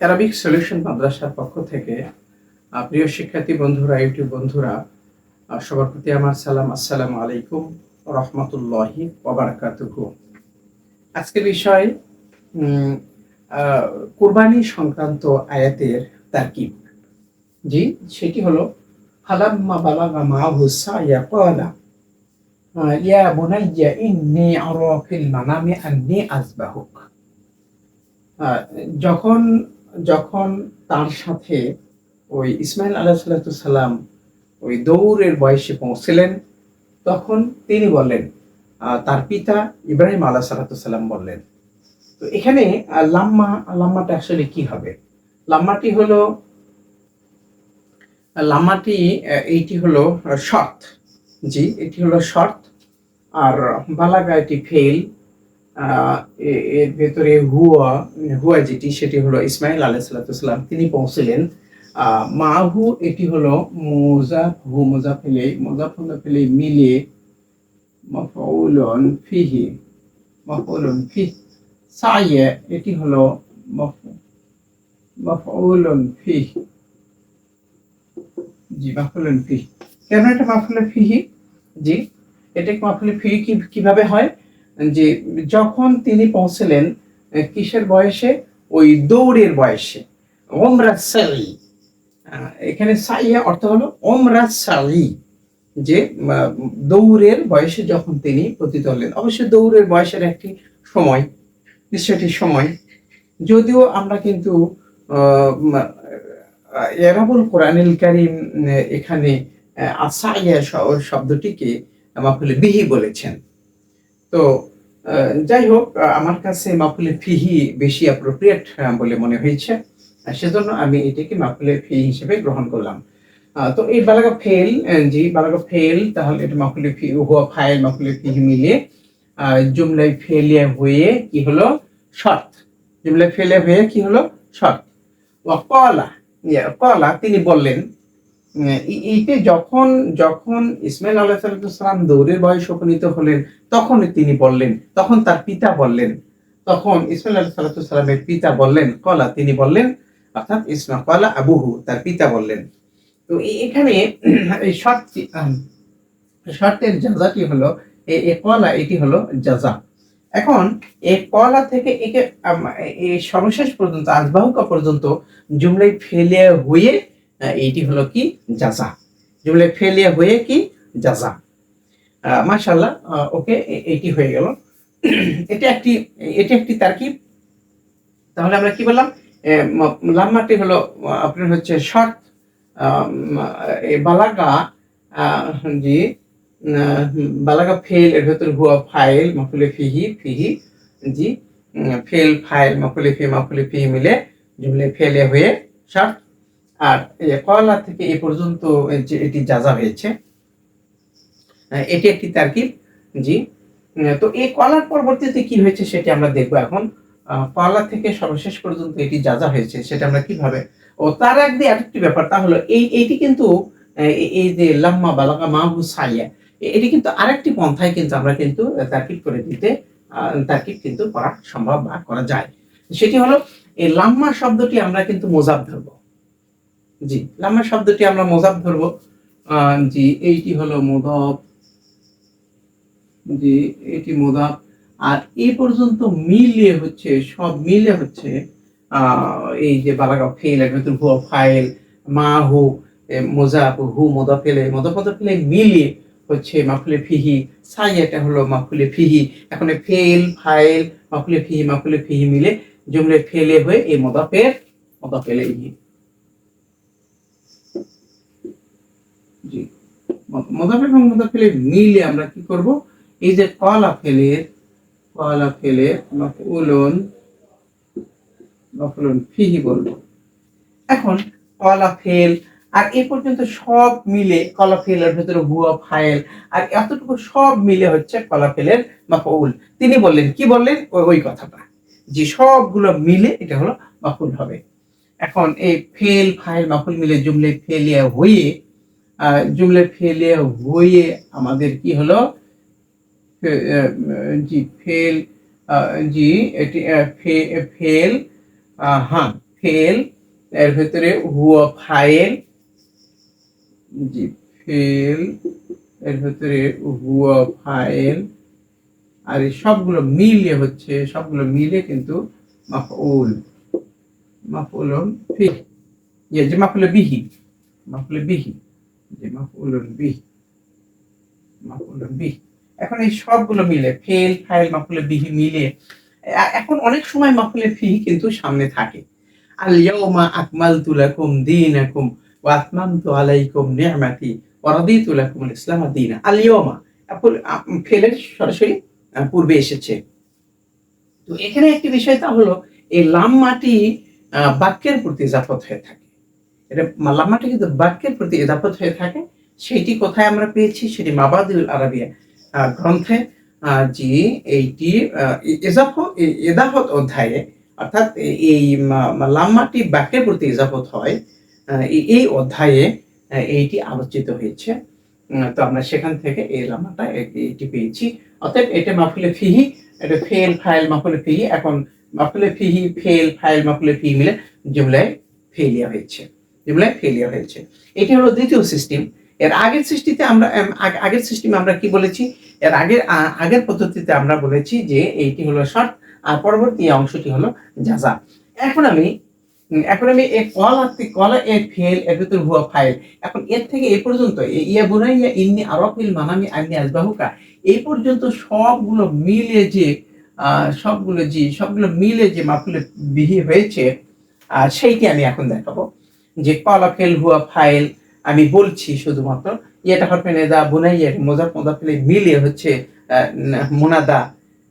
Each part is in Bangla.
অ্যারাবিক সলিউশন মাদ্রাসার পক্ষ থেকে প্রিয় শিক্ষার্থী বন্ধুরা, ইউটিউব বন্ধুরা, সবার প্রতি আমার সালাম। আসসালামু আলাইকুম রহমতুল্লাহি ওয়া বারাকাতুহু। আজকের বিষয় কুরবানি সংক্রান্ত আয়াতের তারকিব। জি, সেটি হলো ফালাম্মা বালাগা মাআহু সা'য়া ক্বালা ইয়া বুনাইয়া ইন্নী আরা ফিল মানামি আন্নী আযবাহুক। যখন যখন তার সাথে ওই ইসমাইল আলাইহিসসালাম ওই দৌড়ের বয়সে পৌঁছলেন, তখন তিনি বললেন, তার পিতা ইব্রাহিম আলাইহিসসালাম বললেন। তো এখানে লাম্মাটা আসলে কি হবে? লাম্মাটি এইটি হলো শর্ত। জি, এটি হলো শর্ত। আর বালাগা এটি ফেল। এর ভেতরে হুয়া যেটি, সেটি হলো ইসমাইল আলাইহিসসালাম তিনি পৌঁছলেন। মাহু এটি হলো মুজাফিলে মিলে মাফউলুন ফিহি। সাইয়া এটি হলো মাফউলুন ফিহি। জি, মাফউলুন ফিহি। কেন এটা মাফউলুন ফিহি? জি, এটা মাফউলুন ফিহি কিভাবে হয়? যে যখন তিনি পৌঁছলেন কিসের বয়সে? ওই দৌড়ের বয়সে। ওমরা সাই, এখানে সাইয়া অর্থ হলো ওমরা সাই, যে দৌড়ের বয়সে যখন তিনি পতিত হলেন। অবশ্যই দৌড়ের বয়সের একটি সময়, নিশ্চয়টি সময়। যদিও আমরা কিন্তু এরাবুল কোরআনুল কারীম এখানে আসাইয়া শব্দটিকে মাফউলে বিহি বলেছেন। তো যাই হোক, আমার কাছে মাফউলে ফিহি বেশি অ্যাপ্রোপ্রিয়েট বলে মনে হয়েছে, সেজন্য আমি এটাকে মাফউলে ফিহি হিসেবে গ্রহণ করলাম। তো এই বালাগা ফেল, বালাগা ফেল, তাহলে এটা মাফউলে ফি হুয়া ফাইল মাফউলে ফিহি মিলে জুমলায় ফেলিয়া হয়ে কি হলো? শর্ত। জুমলায় ফেলিয়া হয়ে কি হলো? শর্ত। ওয়া ক্বালা তিনি বললেন। এইতে যখন যখন ইসমাইল আলাইহিসসালাম দৌড়ের বয়সে উপনীত হলেন, তখন তিনি বললেন, তখন তার পিতা বললেন, তখন ইসমাইল আলাইহিসসালামের পিতা বললেন, ক্বালা তিনি বললেন, অর্থাৎ ক্বালা আবুহু তার পিতা বললেন। তো এখানে এই শর্তের জাযাটি হলো এই ক্বালা, এটি হলো জাযা। এখন এই ক্বালা থেকে একে এই সর্বশেষ পর্যন্ত আযবাহুকা পর্যন্ত জুমলায় ফেলিয়া হয়ে এইটি হলো কি? জাযা। জুমলায় ফেলিয়া হয়ে কি? জাযা। মাশাআল্লাহ, ওকে, এটি হয়ে গেল। এটি একটি তারকিব। তাহলে আমরা কি বললাম? লাম্মাটি হলো আপনার হচ্ছে শর্ত। বালাগা, জি, বালাগা ফেল, এর ভেতর হুয়া ফাইল মাফউলে ফিহি, জি, ফেল ফাইল মাফউলে ফিহি মিলে জুমলায় ফেলে হয়ে শর্ত। আর ক্বালা থেকে এই পর্যন্ত যে এটি জাযা হয়েছে, এটি একটি তারকিব। জি, তো এই ক্বালার পরবর্তীতে কি হয়েছে সেটি আমরা দেখব এখন। ক্বালা থেকে সর্বশেষ পর্যন্ত এটি জাযা হয়েছে, সেটা আমরা কিভাবে? তার আগে আরেকটি ব্যাপার, তা হলো এইটি কিন্তু এই যে লাম্মা বালাগা মাহু সাইয়া, এটি কিন্তু আরেকটি পন্থায় কিন্তু আমরা কিন্তু তারকিব করে দিতে তারকিব কিন্তু করা সম্ভব বা করা যায়। সেটি হলো এই লাম্মা শব্দটি আমরা কিন্তু মুযাফ ধরব। জি, লাম্মা শব্দটি আমরা মুযাফ ধরব। জি, এইটি হলো মুযাফ। জি, এটি মুযাফ। আর এই পর্যন্ত মিলিয়ে হচ্ছে, সব মিলে হচ্ছে এই যে বালাগা ফেল, এর ভিতর হুয়া ফাইল, মাহু মুযাফ, হু মুযাফ ইলাইহি মিলিয়ে হচ্ছে মাফউলে ফিহি। সাইয়াটা হলো মাফউলে ফিহি। এখন ফেল ফাইল মাফউলে ফিহি মিলে জুমলায় ফেলে হয়ে এই মুযাফ ইলাইহি। জি, মুযাফ এবং মুযাফ ইলাইহি মিলে আমরা কি করব? এই যে ক্বালা ফেলে মাফউলুন ফিহি বলবো। এখন ক্বালা ফেল আর এই পর্যন্ত সব মিলে ক্বালা ফেলের ভিতরে হুয়া ফাইল আর এতটুকু সব মিলে হচ্ছে ক্বালা ফেলের মাফউল। তিনি বললেন, কি বললেন? ওই কথাটা, যে সবগুলো মিলে এটা হলো মাফউল হবে। এখন এই ফেল ফাইল মাফউল মিলে জুমলায় ফেলিয়া হয়ে আমাদের কি হলো? জি, ফেল, জি, এটি ফেল, হ্যাঁ, ফেল, এর ভেতরে হুয়া ফাইল, জি ফেল, এর ভেতরে হুয়া ফাইল, আর এই সবগুলো মিলে হচ্ছে, সবগুলো মিলে কিন্তু মাফউল, মাফউলুন ফিহি, যে মাফউল বিহি, মাফউল বিহি, যে মাফউলুন বিহি, মাফউলুন বিহি। এখন এই সবগুলো মিলে ফেল, ফাইল, মাফউল বিহি মিলে এখন অনেক সময় মাফউল ফিহি কিন্তু সামনে থাকে। আল ইয়াউমা আকমালতু লাকুম দীনাকুম ওয়া আতমামতু আলাইকুম নি'মাতি ওয়া রাদিতু লাকুমুল ইসলাম দীনা। আল ইয়াউমা ফেলের সরাসরি পূর্বে এসেছে। তো এখানে একটি বিষয় তা হলো এই লাম্মাটি বাক্যের প্রতি ইজাফত হয়ে থাকে। এটা লাম্মাটি কিন্তু বাক্যের প্রতি ইজাফত হয়ে থাকে। সেটি কোথায় আমরা পেয়েছি? সেটি মাবাদিউল আরাবিয়া গ্রন্থে, যে এইটি ইজাফত অধ্যায়ে, অর্থাৎ এই লাম্মাটি বাক্যের প্রতি ইজাফত হয়, এই অধ্যায়ে এইটি আলোচিত হয়েছে। তো আমরা সেখান থেকে এই লাম্মাটা এটি পেয়েছি। অতএব এটা মাফউলে ফিহি, এটা ফেল, ফাইল, মাফউলে ফিহি। এখন মাফউলে ফিহি, ফেল, ফাইল, মাফউলে ফিহি মিলে জুমলায় ফেলিয়া হয়েছে, জুমলায় ফেলিয়া হয়েছে। এটি হলো দ্বিতীয় সিস্টেম। এর আগের সিস্টেমে আমরা কি বলেছি? এর আগের পদ্ধতিতে আমরা বলেছি যে এইটি হলো শর্ত, আর পরবর্তী অংশটি হলো জাযা। এখন আমি এই কলা এ ফেল, এর ভিতর হুয়া ফাইল। এখন এর থেকে এই পর্যন্ত ইয়া বুনাইয়া ইন্নী আরাফিল মানামি আন্নী আযবাহুকা, এই পর্যন্ত সবগুলো মিলে যে সবগুলো মিলে যে মাফউলে বিহি হয়েছে, সেইটি আমি এখন দেখাবো। যে কলা ফেল হুয়া ফাইল আমি বলছি শুধুমাত্র, এটা হরফে নেদা, বুনাইয়া মুজাফ মুদাফিলে মিলে হচ্ছে মুনাদা।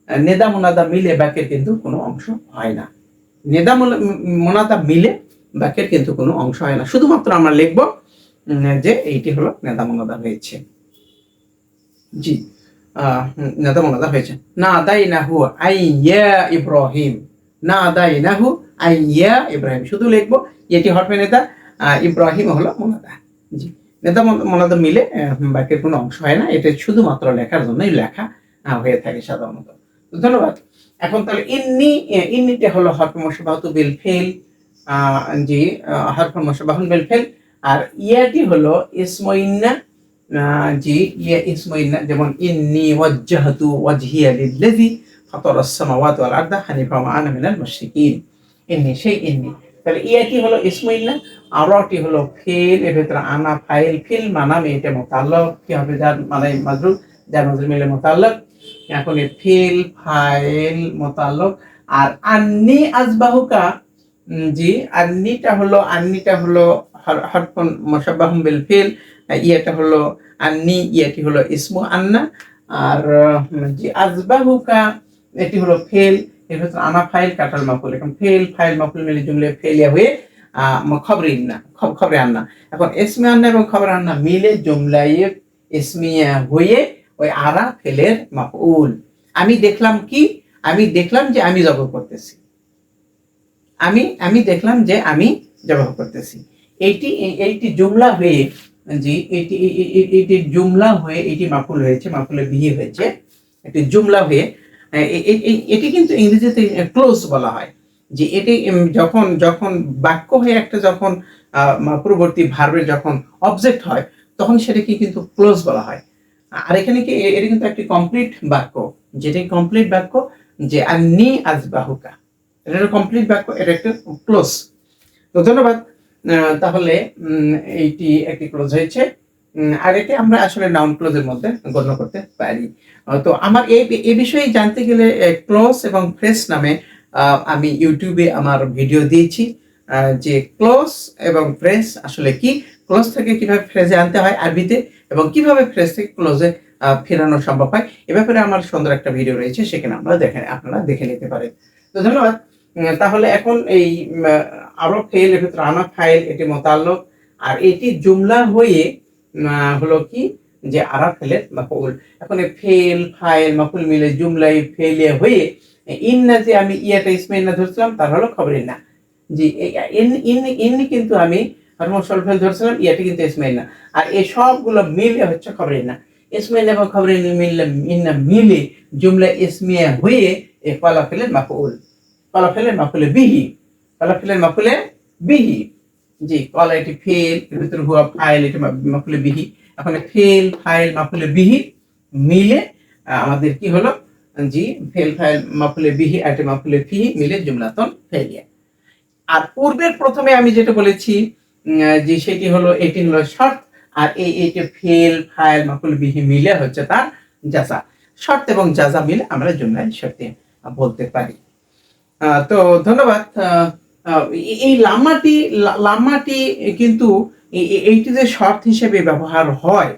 নেদা মুনাদা মিলে বাক্যের কিন্তু কোনো অংশ হয় না। নেদা মুনাদা মিলে বাক্যের কিন্তু কোনো অংশ হয় না। শুধুমাত্র আমরা লিখব যে এইটি হলো নেদা মুনাদা হয়েছে। জি, নেদা মুনাদা হয়েছে। না আদাইনাহু আইয়া ইব্রাহিম, না আদাইনাহু আইয়া ইব্রাহিম, শুধু লিখবো এটি হরফে নেদা, ইব্রাহিম হলো মুনাদা। জি, নেদা মুনাদা মিলে বাক্যের কোনো অংশ হয় না। এটা শুধুমাত্র লেখার জন্যই লেখা হয়ে থাকে সাধারণত। ধন্যবাদ। এখন তাহলে ইন্নিটা হলো হরফে মুশাব্বাহু বিল ফেল, জি হরফে মুশাব্বাহুন বিল ফেল। আর ইয়াটি হলো ইসমু ইন্না, জি ইয়া ইসমু ইন্না, যেমন ইন্নী ওয়াজ্জাহতু ওয়াজহিয়া লিল্লাযী ফাতারাস সামাওয়াতি ওয়াল আরদা হানিফা ওয়া আনা মিনাল মুশরিকিন। ইন্নী, সেই ইন্নী। তাহলে ইয়াটি হলো ইসমু ইন্না, আরাটি হলো ফেল, এর ভিতরে আনা ফাইল, ফিল মানামে এটা মুতাল্লাক, কি হবে? যার মানে মাজরুর, যার মাজরুর মিলে মুতাল্লাক। এখন ফেল, ফাইল, মুতাল্লাক। আর আন্নী আযবাহুকা, জি আন্নিটা হলো হরফুন মুশাব্বাহুন বিল ফিল, ইয়াটা হলো আন্নি, ইয়াটি হলো ইসমু আন্না। আর জি আযবাহুকা এটি হলো ফেল, এর ভিতরে আনা ফাইল, কাটাল মাফউল। এখন ফেল, ফাইল, মাফউল মিলে জুমলে ফেলিয়া হয়ে খবরে ইন্না, খবরে আন্না। এখন ইসমে আন্না এবং খবরে আন্না মিলে জুমলায় ইসমিয়া হয়ে ওই আরা ফেলের মাফউল। আমি দেখলাম কি? আমি দেখলাম যে আমি জবর করতেছি, আমি দেখলাম যে আমি জবর করতেছি। এইটি জুমলা হয়ে, জি এইটি জুমলা হয়ে এটি মাফউল হয়েছে, মাফউলে বিহি হয়েছে। এটি জুমলা হয়ে, এটি কিন্তু ইংরেজিতে ক্লোজ বলা হয়। যে এটি যখন বাক্য হয়ে একটা যখন পূর্ববর্তী ভার্বের যখন অবজেক্ট হয়, তখন সেটাকে কিন্তু ক্লোজ বলা হয়। আর এখানে কি এটা কিন্তু একটি কমপ্লিট বাক্য, যেটা কমপ্লিট বাক্য, যে আন্নী আযবাহুকা, এটা কমপ্লিট বাক্য, এটা একটা ক্লোজ। তো ধন্যবাদ। তাহলে এইটি একটি ক্লোজ হয়েছে। আর এটি আমরা আসলে নাউন ক্লোজের মধ্যে গণ্য করতে পারি। তো আমার এই বিষয়ে জানতে গেলে ক্লোজ এবং ফ্রেজ নামে আমি ইউটিউবে আমার ভিডিও দিয়েছি, যে ক্লোজ এবং ফ্রেজ আসলে কি, ক্লোজ থেকে কিভাবে ফ্রেজে আনতে হয় আরবিতে, এবং কিভাবে ফ্রেজ থেকে ক্লোজে ফেরানো সম্ভব হয়, এ ব্যাপারে আমার সুন্দর একটা ভিডিও রয়েছে, সেখানে আপনারা দেখে নিতে পারেন। তো ধন্যবাদ। তাহলে এখন এই আরব ফেল, এর ভিতরে আনা ফাইল, এটি মুতাল্লাক, আর এটি জুমলা হয়ে হলো কি, যে আরা ফেলের মাফউল। এখন ফেল, ফাইল, মাফউল মিলে জুমলায় ফেলে হয়ে ইন্না, যে আমি ইয়াটা ইসমে ইন্না ধরছিলাম, তার হলো খবর ইন্না। জি ইন্নি কিন্তু আমি হরফুল ফেল ধরছিলাম, ইয়াটা কিন্তু ইসমে ইন্না। আর এই সবগুলো মিলে হচ্ছে খবর ইন্না। ইসমে ইন্না এবং খবর ইন্না মিলে জুমলা ইসমিয়া হয়ে এই কলা ফেলের মাফউল, কলা ফেলের মাফউলে বিহি, কলা ফেলের মাফুলে বিহি। জি, কলা এটি ফেল, এর ভিতরে হুয়া ফাইল, এটা মাফুলে বিহি। এখন ফেল ফাইল মাফুলে বিহি মিলে আমাদের কি হলো, জি ফেল ফাইল মাফুলে বিহি আর এটা মাফুলে ফিহি মিলে জুমলাতুন ফেলিয়া। আর পূর্বের প্রথমে আমি যেটা বলেছি যে সেটি হলো, এটি হলো শর্ত, আর এইটা ফেল ফাইল মাফুল বিহি মিলে হচ্ছে তার জাযা। শর্ত এবং জাযা মিলে আমরা জুমলায় শর্তে বলতে পারি। তো ধন্যবাদ। এই লাম্মাটি কিন্তু এইটি যে শর্ত হিসেবে ব্যবহার হয়,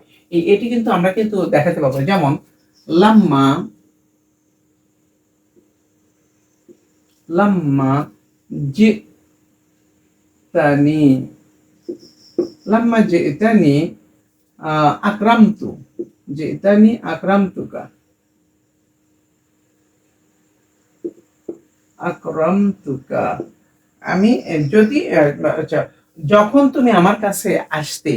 এটি কিন্তু আমরা কিন্তু দেখাতে পারবো। যেমন লাম্মা লাম্মা জি তানি, লাম্মা জিতানি আকরামতু, জিতানি আকরামতুকা, আকরামতুকা। আমি যদি আচ্ছা, যখন তুমি আমার কাছে আসতে,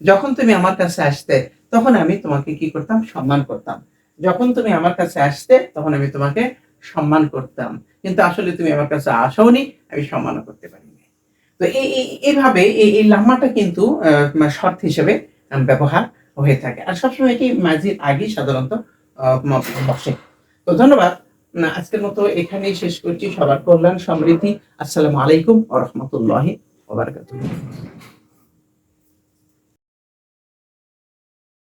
যখন তুমি আমার কাছে আসতে তখন আমি তোমাকে কি করতাম, সম্মান করতাম। যখন তুমি আমার কাছে আসতে তখন আমি তোমাকে সম্মান করতাম, কিন্তু আসলে তুমি আমার কাছে আসোনি, আমি সম্মানও করতে পারিনি। তো এইভাবে এই লাম্মাটা কিন্তু শর্ত হিসেবে ব্যবহার হয়ে থাকে, আর সবসময় এটি মাঝির আগেই সাধারণত বসে। তো ধন্যবাদ। আজকের মতো এখানেই শেষ করছি। সবার কল্যাণ সমৃদ্ধি। আসসালামু আলাইকুম ওয়া রাহমাতুল্লাহি ওয়া বারাকাতুহু।